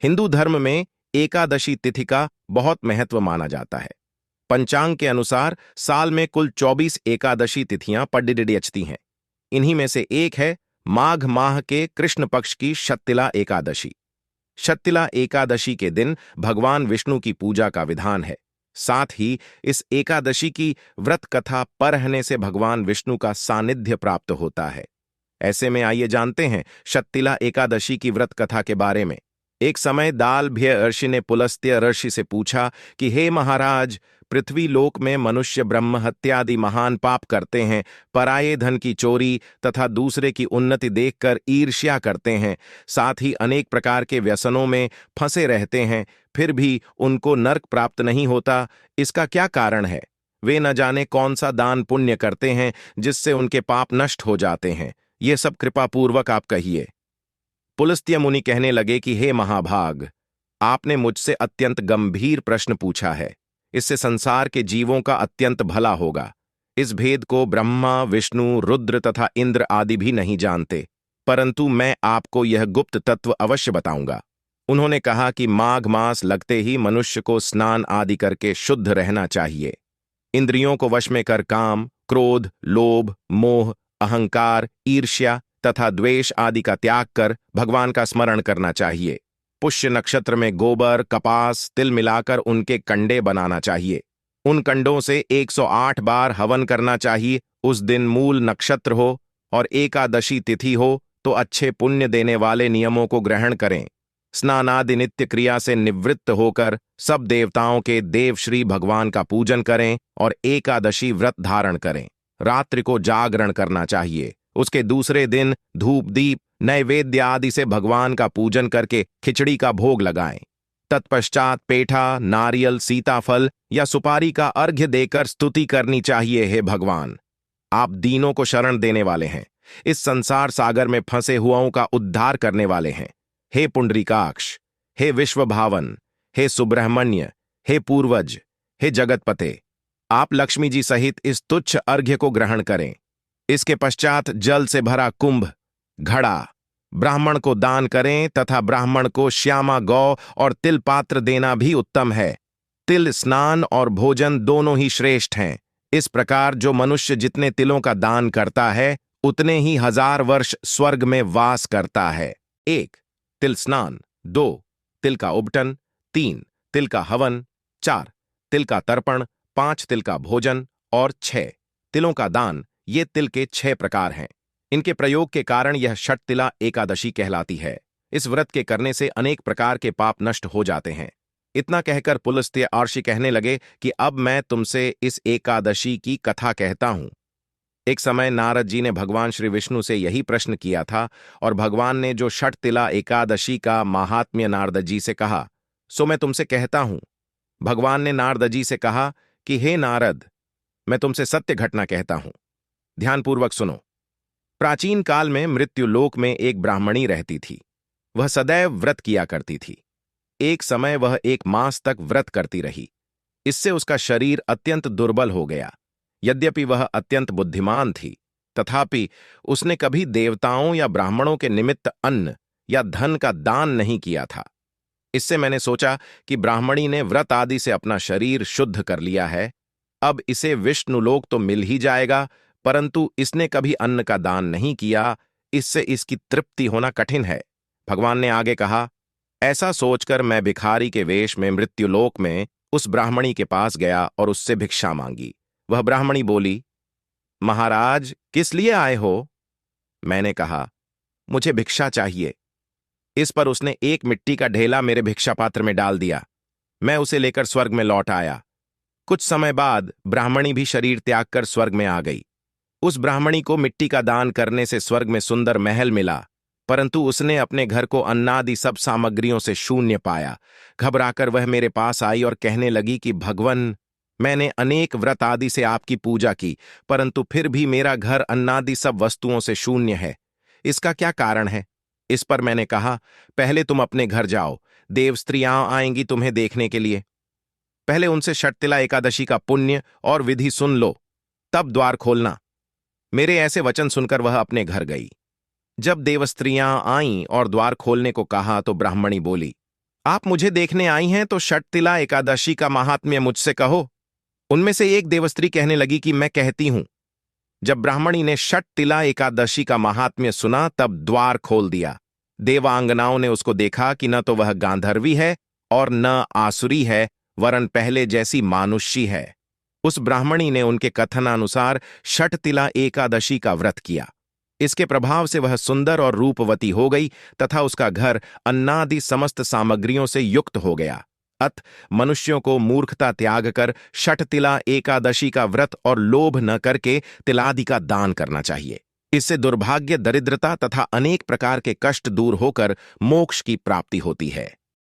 हिंदू धर्म में एकादशी तिथि का बहुत महत्व माना जाता है। पंचांग के अनुसार साल में कुल 24 एकादशी तिथियां पड्डिडीअचती हैं। इन्हीं में से एक है माघ माह के कृष्ण पक्ष की शत्तिला एकादशी। शत्तिला एकादशी के दिन भगवान विष्णु की पूजा का विधान है। साथ ही इस एकादशी की व्रत कथा पढ़ने से भगवान विष्णु का सानिध्य प्राप्त होता है। ऐसे में आइए जानते हैं शत्तिला एकादशी की व्रत कथा के बारे में। एक समय दालभ्य ऋषि ने पुलस्त्य ऋषि से पूछा कि हे महाराज, पृथ्वी लोक में मनुष्य ब्रह्म हत्या आदि महान पाप करते हैं, पराये धन की चोरी तथा दूसरे की उन्नति देखकर ईर्ष्या करते हैं, साथ ही अनेक प्रकार के व्यसनों में फंसे रहते हैं, फिर भी उनको नरक प्राप्त नहीं होता। इसका क्या कारण है? वे न जाने कौन सा दान पुण्य करते हैं जिससे उनके पाप नष्ट हो जाते हैं। ये सब कृपापूर्वक आप कहिए। पुलस्त्य मुनि कहने लगे कि हे महाभाग, आपने मुझसे अत्यंत गंभीर प्रश्न पूछा है। इससे संसार के जीवों का अत्यंत भला होगा। इस भेद को ब्रह्मा, विष्णु, रुद्र तथा इंद्र आदि भी नहीं जानते, परंतु मैं आपको यह गुप्त तत्व अवश्य बताऊंगा। उन्होंने कहा कि माघ मास लगते ही मनुष्य को स्नान आदि करके शुद्ध रहना चाहिए। इंद्रियों को वश में कर काम, क्रोध, लोभ, मोह, अहंकार, ईर्ष्या तथा द्वेष आदि का त्याग कर भगवान का स्मरण करना चाहिए। पुष्य नक्षत्र में गोबर, कपास, तिल मिलाकर उनके कंडे बनाना चाहिए। उन कंडों से 108 बार हवन करना चाहिए। उस दिन मूल नक्षत्र हो और एकादशी तिथि हो तो अच्छे पुण्य देने वाले नियमों को ग्रहण करें। स्नानादि नित्य क्रिया से निवृत्त होकर सब देवताओं के देव श्री भगवान का पूजन करें और एकादशी व्रत धारण करें। रात्रि को जागरण करना चाहिए। उसके दूसरे दिन धूप दीप नैवेद्य आदि से भगवान का पूजन करके खिचड़ी का भोग लगाएं। तत्पश्चात पेठा, नारियल, सीताफल या सुपारी का अर्घ्य देकर स्तुति करनी चाहिए। हे भगवान, आप दीनों को शरण देने वाले हैं, इस संसार सागर में फंसे हुओं का उद्धार करने वाले हैं। हे पुंडरीकाक्ष, हे विश्वभावन, हे सुब्रह्मण्य, हे पूर्वज, हे जगतपते, आप लक्ष्मी जी सहित इस तुच्छ अर्घ्य को ग्रहण करें। इसके पश्चात जल से भरा कुंभ, घड़ा ब्राह्मण को दान करें तथा ब्राह्मण को श्यामा गौ और तिल पात्र देना भी उत्तम है। तिल स्नान और भोजन दोनों ही श्रेष्ठ हैं। इस प्रकार जो मनुष्य जितने तिलों का दान करता है उतने ही 1000 वर्ष स्वर्ग में वास करता है। 1. तिल स्नान। 2. तिल का उबटन। 3. तिल का हवन। 4. तिल का तर्पण। 5. तिल का भोजन और 6. तिलों का दान। ये तिल के 6 प्रकार हैं। इनके प्रयोग के कारण यह शत्तिला एकादशी कहलाती है। इस व्रत के करने से अनेक प्रकार के पाप नष्ट हो जाते हैं। इतना कहकर पुलस्त्य ऋषि कहने लगे कि अब मैं तुमसे इस एकादशी की कथा कहता हूं। एक समय नारद जी ने भगवान श्री विष्णु से यही प्रश्न किया था और भगवान ने जो शत्तिला एकादशी का महात्म्य नारद जी से कहा, सो मैं तुमसे कहता हूं। भगवान ने नारद जी से कहा कि हे नारद, मैं तुमसे सत्य घटना कहता हूं, ध्यानपूर्वक सुनो। प्राचीन काल में मृत्युलोक में एक ब्राह्मणी रहती थी। वह सदैव व्रत किया करती थी। एक समय वह 1 मास तक व्रत करती रही। इससे उसका शरीर अत्यंत दुर्बल हो गया। यद्यपि वह अत्यंत बुद्धिमान थी, तथापि उसने कभी देवताओं या ब्राह्मणों के निमित्त अन्न या धन का दान नहीं किया था। इससे मैंने सोचा कि ब्राह्मणी ने व्रत आदि से अपना शरीर शुद्ध कर लिया है, अब इसे विष्णुलोक तो मिल ही जाएगा, परंतु इसने कभी अन्न का दान नहीं किया, इससे इसकी तृप्ति होना कठिन है। भगवान ने आगे कहा, ऐसा सोचकर मैं भिखारी के वेश में मृत्युलोक में उस ब्राह्मणी के पास गया और उससे भिक्षा मांगी। वह ब्राह्मणी बोली, महाराज, किस लिए आए हो? मैंने कहा, मुझे भिक्षा चाहिए। इस पर उसने एक मिट्टी का ढेला मेरे भिक्षा पात्र में डाल दिया। मैं उसे लेकर स्वर्ग में लौट आया। कुछ समय बाद ब्राह्मणी भी शरीर त्याग कर स्वर्ग में आ गई। उस ब्राह्मणी को मिट्टी का दान करने से स्वर्ग में सुंदर महल मिला, परंतु उसने अपने घर को अन्नादि सब सामग्रियों से शून्य पाया। घबराकर वह मेरे पास आई और कहने लगी कि भगवन, मैंने अनेक व्रत आदि से आपकी पूजा की, परंतु फिर भी मेरा घर अन्नादि सब वस्तुओं से शून्य है। इसका क्या कारण है? इस पर मैंने कहा, पहले तुम अपने घर जाओ, देव स्त्रियां आएंगी तुम्हें देखने के लिए। पहले उनसे शत्तिला एकादशी का पुण्य और विधि सुन लो, तब द्वार खोलना। मेरे ऐसे वचन सुनकर वह अपने घर गई। जब देवस्त्रियां आईं और द्वार खोलने को कहा तो ब्राह्मणी बोली, आप मुझे देखने आई हैं तो षटतिला एकादशी का महात्म्य मुझसे कहो। उनमें से एक देवस्त्री कहने लगी कि मैं कहती हूं। जब ब्राह्मणी ने षटतिला एकादशी का महात्म्य सुना तब द्वार खोल दिया। देवांगनाओं ने उसको देखा कि न तो वह गांधर्वी है और न आसुरी है, वरन पहले जैसी मानुष्य है। उस ब्राह्मणी ने उनके कथनानुसार षटतिला एकादशी का व्रत किया। इसके प्रभाव से वह सुंदर और रूपवती हो गई तथा उसका घर अन्नादि समस्त सामग्रियों से युक्त हो गया। अत मनुष्यों को मूर्खता त्याग कर षटतिला एकादशी का व्रत और लोभ न करके तिलादि का दान करना चाहिए। इससे दुर्भाग्य, दरिद्रता तथा अनेक प्रकार के कष्ट दूर होकर मोक्ष की प्राप्ति होती है।